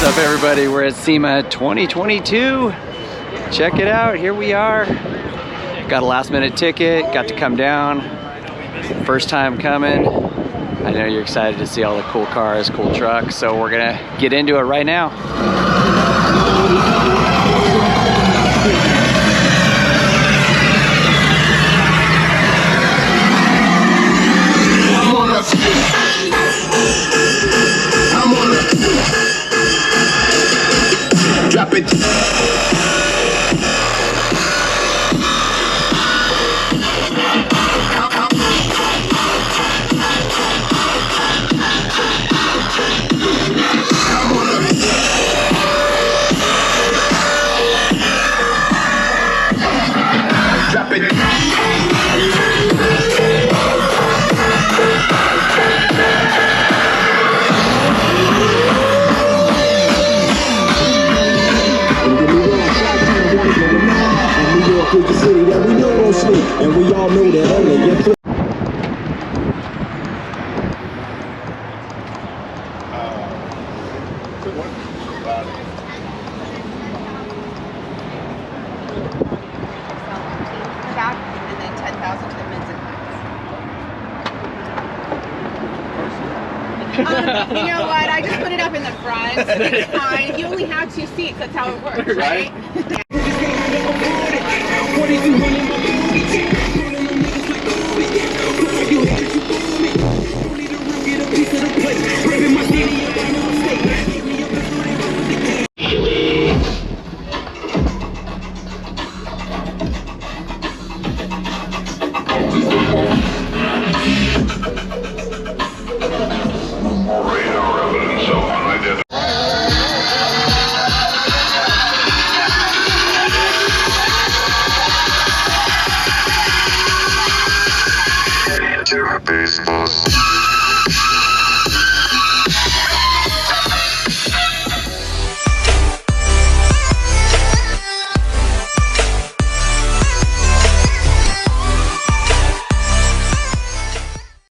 What's up, everybody? We're at SEMA 2022. Check it out. Here we are. Got a last-minute ticket. Got to come down. First time coming. I know you're excited to see all the cool cars, cool trucks. So we're gonna get into it right now. Drop it. Drop it. Is the city that we know won't sleep, and we all know that only your back, and then 10,000 to the men's and women's. You know what? I just put it up in the front. It's fine. You only have 2 seats. That's how it works, right? Yeah.